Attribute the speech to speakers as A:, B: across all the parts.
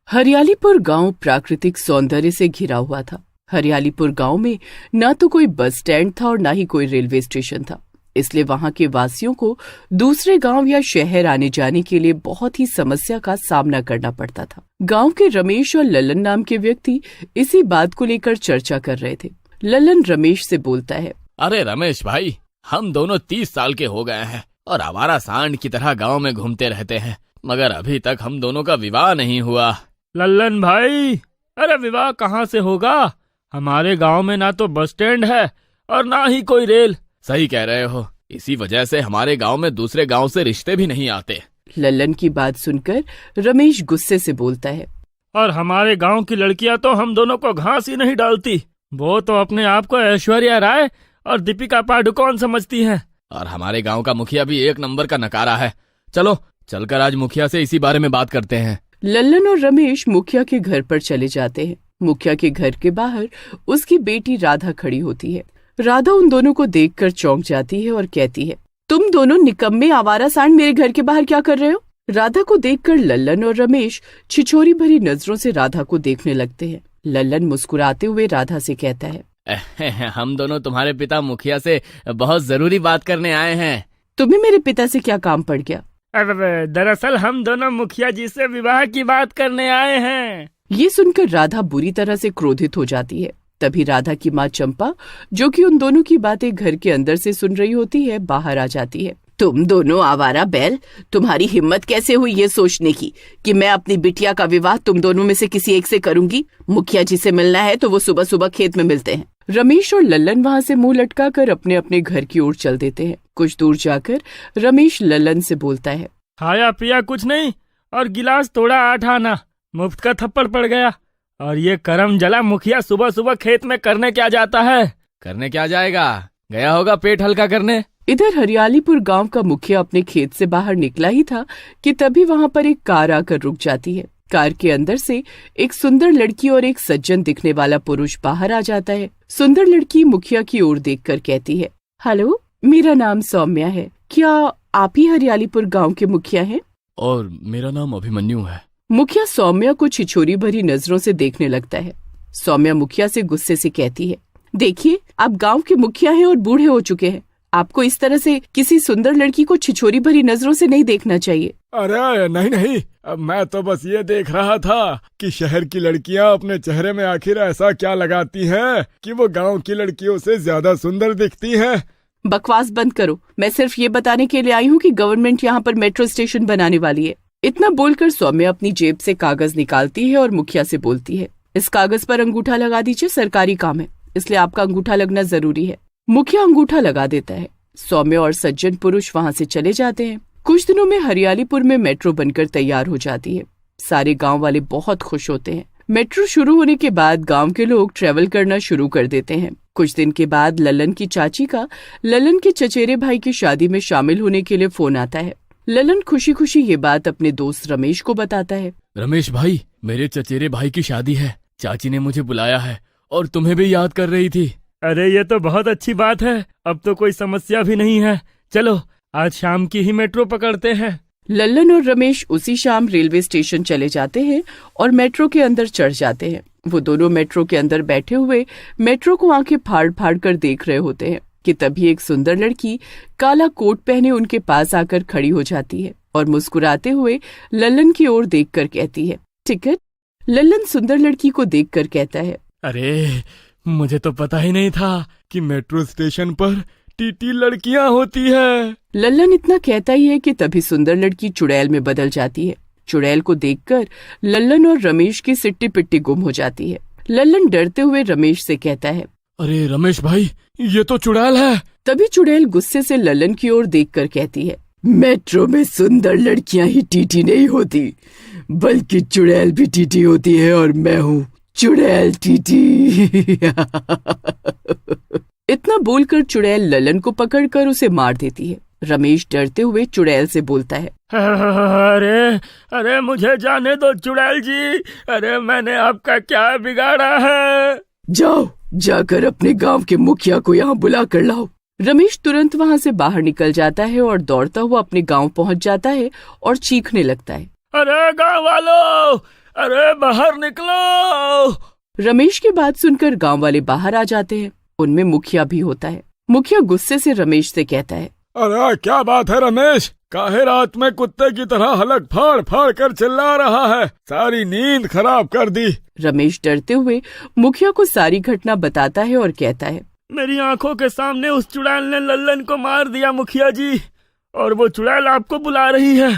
A: हरियालीपुर गांव प्राकृतिक सौंदर्य से घिरा हुआ था। हरियालीपुर गांव में ना तो कोई बस स्टैंड था और ना ही कोई रेलवे स्टेशन था, इसलिए वहां के वासियों को दूसरे गांव या शहर आने जाने के लिए बहुत ही समस्या का सामना करना पड़ता था। गांव के रमेश और ललन नाम के व्यक्ति इसी बात को लेकर चर्चा कर रहे थे। ललन रमेश से बोलता है,
B: अरे रमेश भाई, हम दोनों 30 साल के हो गए हैं और आवारा सांड की तरह गांव में घूमते रहते हैं, मगर अभी तक हम दोनों का विवाह नहीं हुआ।
C: लल्लन भाई, अरे विवाह कहाँ से होगा? हमारे गांव में ना तो बस स्टैंड है और ना ही कोई रेल।
B: सही कह रहे हो, इसी वजह से हमारे गांव में दूसरे गांव से रिश्ते भी नहीं आते।
A: लल्लन की बात सुनकर रमेश गुस्से से बोलता है,
C: और हमारे गांव की लड़कियां तो हम दोनों को घास ही नहीं डालती। वो तो अपने आप को ऐश्वर्या राय और दीपिका पादुकोण समझती हैं।
B: और हमारे गांव का मुखिया भी एक नंबर का नकारा है। चलो चलकर आज मुखिया से इसी बारे में बात करते हैं।
A: लल्लन और रमेश मुखिया के घर पर चले जाते हैं। मुखिया के घर के बाहर उसकी बेटी राधा खड़ी होती है। राधा उन दोनों को देखकर चौंक जाती है और कहती है, तुम दोनों निकम्मे आवारा सांड मेरे घर के बाहर क्या कर रहे हो? राधा को देखकर लल्लन और रमेश छिछोरी भरी नजरों से राधा को देखने लगते हैं। लल्लन मुस्कुराते हुए राधा से कहता है,
B: हम दोनों तुम्हारे पिता मुखिया से बहुत जरूरी बात करने आए हैं।
A: तुम्हें मेरे पिता से क्या काम पड़ गया?
C: दरअसल हम दोनों मुखिया जी से विवाह की बात करने आए हैं।
A: ये सुनकर राधा बुरी तरह से क्रोधित हो जाती है। तभी राधा की माँ चंपा, जो कि उन दोनों की बातें घर के अंदर से सुन रही होती है, बाहर आ जाती है। तुम दोनों आवारा बैल, तुम्हारी हिम्मत कैसे हुई ये सोचने की कि मैं अपनी बिटिया का विवाह तुम दोनों में से किसी एक से करूंगी? मुखिया जी से मिलना है तो वो सुबह सुबह खेत में मिलते हैं। रमेश और लल्लन वहाँ से मुंह लटकाकर अपने अपने घर की ओर चल देते हैं। कुछ दूर जाकर रमेश लल्लन से बोलता है,
C: खाया पिया कुछ नहीं और गिलास तोड़ा 8 आना, मुफ्त का थप्पड़ पड़ गया। और ये करम जला मुखिया सुबह सुबह खेत में करने क्या जाता है?
B: करने क्या जाएगा, गया होगा पेट हल्का करने।
A: इधर हरियालीपुर गांव का मुखिया अपने खेत से बाहर निकला ही था कि तभी वहां पर एक कार आकर रुक जाती है। कार के अंदर से एक सुंदर लड़की और एक सज्जन दिखने वाला पुरुष बाहर आ जाता है। सुंदर लड़की मुखिया की ओर देखकर कहती है, हेलो, मेरा नाम सौम्या है। क्या आप ही हरियालीपुर गांव के मुखिया हैं?
B: और मेरा नाम अभिमन्यु है।
A: मुखिया सौम्या को छिछोरी भरी नजरों से देखने लगता है। सौम्या मुखिया से गुस्से से कहती है, देखिए, आप गांव के मुखिया हैं और बूढ़े हो चुके हैं। आपको इस तरह से किसी सुंदर लड़की को छिछोरी भरी नजरों से नहीं देखना चाहिए।
D: अरे नहीं, अब मैं तो बस ये देख रहा था कि शहर की लड़कियां अपने चेहरे में आखिर ऐसा क्या लगाती हैं कि वो गांव की लड़कियों से ज्यादा सुंदर दिखती हैं।
A: बकवास बंद करो। मैं सिर्फ ये बताने के लिए आई हूँ कि गवर्नमेंट यहाँ पर मेट्रो स्टेशन बनाने वाली है। इतना बोलकर सौम्या अपनी जेब से कागज निकालती है और मुखिया से बोलती है, इस कागज पर अंगूठा लगा दीजिए, सरकारी काम है, इसलिए आपका अंगूठा लगना जरूरी है। मुखिया अंगूठा लगा देता है। सौम्या और सज्जन पुरुष वहाँ से चले जाते हैं। कुछ दिनों में हरियालीपुर में मेट्रो बनकर तैयार हो जाती है। सारे गांव वाले बहुत खुश होते हैं। मेट्रो शुरू होने के बाद गांव के लोग ट्रेवल करना शुरू कर देते हैं। कुछ दिन के बाद ललन की चाची का ललन के चचेरे भाई की शादी में शामिल होने के लिए फोन आता है। ललन खुशी खुशी ये बात अपने दोस्त रमेश को बताता है।
B: रमेश भाई, मेरे चचेरे भाई की शादी है, चाची ने मुझे बुलाया है और तुम्हें भी याद कर रही थी।
C: अरे ये तो बहुत अच्छी बात है, अब तो कोई समस्या भी नहीं है। चलो आज शाम की ही मेट्रो पकड़ते हैं।
A: लल्लन और रमेश उसी शाम रेलवे स्टेशन चले जाते हैं और मेट्रो के अंदर चढ़ जाते हैं। वो दोनों मेट्रो के अंदर बैठे हुए मेट्रो को आंखें फाड़ फाड़ कर देख रहे होते हैं कि तभी एक सुंदर लड़की काला कोट पहने उनके पास आकर खड़ी हो जाती है और मुस्कुराते हुए लल्लन की ओर देखकर कहती है, टिकट? लल्लन सुंदर लड़की को देखकर कहता है,
C: अरे मुझे तो पता ही नहीं था कि मेट्रो स्टेशन पर टीटी लड़कियां होती है।
A: लल्लन इतना कहता ही है कि तभी सुंदर लड़की चुड़ैल में बदल जाती है। चुड़ैल को देखकर लल्लन और रमेश की सिट्टी पिट्टी गुम हो जाती है। लल्लन डरते हुए रमेश से कहता है,
D: अरे रमेश भाई, ये तो चुड़ैल है।
A: तभी चुड़ैल गुस्से से लल्लन की ओर देखकर कहती है, मेट्रो में सुंदर लड़कियां ही टीटी नहीं होती, बल्कि चुड़ैल भी टीटी होती है और मैं हूँ चुड़ैल टीटी। इतना बोलकर चुड़ैल ललन को पकड़कर उसे मार देती है। रमेश डरते हुए चुड़ैल से बोलता है,
C: अरे मुझे जाने दो चुड़ैल जी, अरे मैंने आपका क्या बिगाड़ा है?
A: जाओ, जाकर अपने गांव के मुखिया को यहाँ बुला कर लाओ। रमेश तुरंत वहाँ से बाहर निकल जाता है और दौड़ता हुआ अपने गांव पहुँच जाता है और चीखने लगता है,
C: अरे गाँव वालों, अरे बाहर निकलो।
A: रमेश की बात सुनकर गांव वाले बाहर आ जाते हैं। उनमें मुखिया भी होता है। मुखिया गुस्से से रमेश से कहता है,
D: अरे क्या बात है रमेश, काहे रात में कुत्ते की तरह हलक फाड़ फाड़ कर चिल्ला रहा है, सारी नींद खराब कर दी।
A: रमेश डरते हुए मुखिया को सारी घटना बताता है और कहता है,
C: मेरी आंखों के सामने उस चुड़ैल ने लल्लन को मार दिया मुखिया जी, और वो चुड़ैल आपको बुला रही है।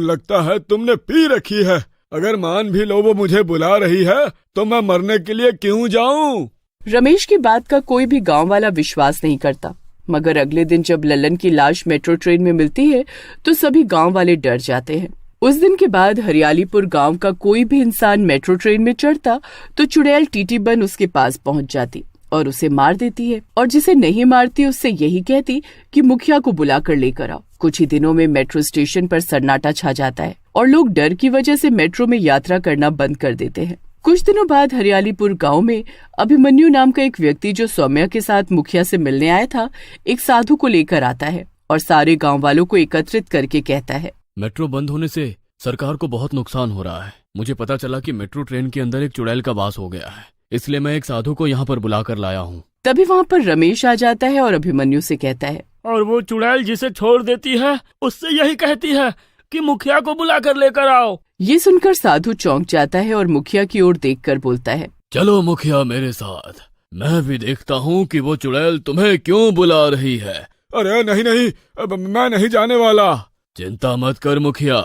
D: लगता है तुमने पी रखी है। अगर मान भी लो वो मुझे बुला रही है तो मैं मरने के लिए क्यों जाऊं?
A: रमेश की बात का कोई भी गांव वाला विश्वास नहीं करता, मगर अगले दिन जब लल्लन की लाश मेट्रो ट्रेन में मिलती है तो सभी गांव वाले डर जाते हैं। उस दिन के बाद हरियालीपुर गांव का कोई भी इंसान मेट्रो ट्रेन में चढ़ता तो चुड़ैल टीटी बन उसके पास पहुंच जाती और उसे मार देती है, और जिसे नहीं मारती उससे यही कहती कि मुखिया को बुलाकर लेकर आओ। कुछ ही दिनों में मेट्रो स्टेशन पर सन्नाटा छा जाता है और लोग डर की वजह से मेट्रो में यात्रा करना बंद कर देते हैं। कुछ दिनों बाद हरियालीपुर गांव में अभिमन्यु नाम का एक व्यक्ति जो सौम्या के साथ मुखिया से मिलने आया था, एक साधु को लेकर आता है और सारे गांव वालों को एकत्रित करके कहता है,
B: मेट्रो बंद होने से सरकार को बहुत नुकसान हो रहा है। मुझे पता चला कि मेट्रो ट्रेन के अंदर एक चुड़ैल का वास हो गया है, इसलिए मैं एक साधु को यहाँ पर बुलाकर लाया हूँ।
A: तभी वहाँ पर रमेश आ जाता है और अभिमन्यु से कहता है,
C: और वो चुड़ैल जिसे छोड़ देती है उससे यही कहती है कि मुखिया को बुला कर लेकर आओ।
A: ये सुनकर साधु चौंक जाता है और मुखिया की ओर देखकर बोलता है,
B: चलो मुखिया मेरे साथ, मैं भी देखता हूँ कि वो चुड़ैल तुम्हें क्यों बुला रही है।
D: अरे नहीं नहीं, अब मैं नहीं जाने वाला।
B: चिंता मत कर मुखिया,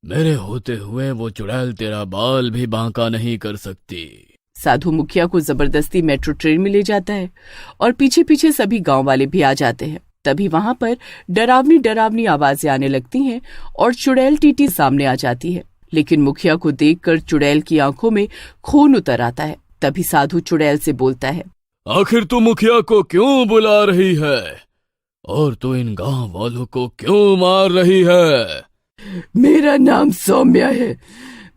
B: मेरे होते हुए वो चुड़ैल तेरा बाल भी बांका नहीं कर सकती।
A: साधु मुखिया को जबरदस्ती मेट्रो ट्रेन में ले जाता है और पीछे पीछे सभी गांव वाले भी आ जाते हैं। तभी वहां पर डरावनी डरावनी आवाजें आने लगती हैं और चुड़ैल टीटी सामने आ जाती है, लेकिन मुखिया को देखकर चुड़ैल की आंखों में खून उतर आता है। तभी साधु चुड़ैल से बोलता है,
B: आखिर तू मुखिया को क्यों बुला रही है और तू इन गांव वालों को क्यों मार रही है?
A: मेरा नाम सौम्या है,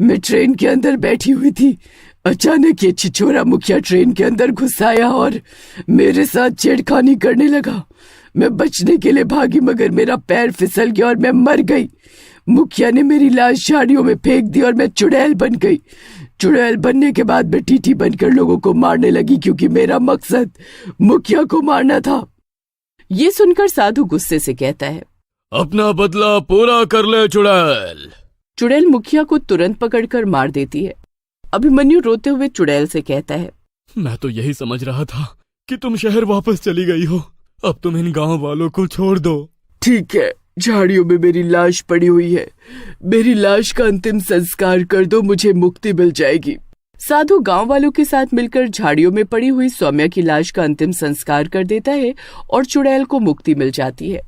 A: मैं ट्रेन के अंदर बैठी हुई थी। अचानक ये छिछोरा मुखिया ट्रेन के अंदर घुस आया और मेरे साथ छेड़खानी करने लगा। मैं बचने के लिए भागी मगर मेरा पैर फिसल गया और मैं मर गई। मुखिया ने मेरी लाश झाड़ियों में फेंक दी और मैं चुड़ैल बन गई। चुड़ैल बनने के बाद मैं टीटी बनकर लोगों को मारने लगी क्योंकि मेरा मकसद मुखिया को मारना था। ये सुनकर साधु गुस्से से कहता है,
B: अपना बदला पूरा कर ले चुड़ैल।
A: चुड़ैल मुखिया को तुरंत पकड़कर मार देती है। अभिमन्यु रोते हुए चुड़ैल से कहता है,
B: मैं तो यही समझ रहा था कि तुम शहर वापस चली गई हो, अब तुम इन गांव वालों को छोड़ दो।
A: ठीक है, झाड़ियों में मेरी लाश पड़ी हुई है, मेरी लाश का अंतिम संस्कार कर दो, मुझे मुक्ति मिल जाएगी। साधु गांव वालों के साथ मिलकर झाड़ियों में पड़ी हुई सौम्या की लाश का अंतिम संस्कार कर देता है और चुड़ैल को मुक्ति मिल जाती है।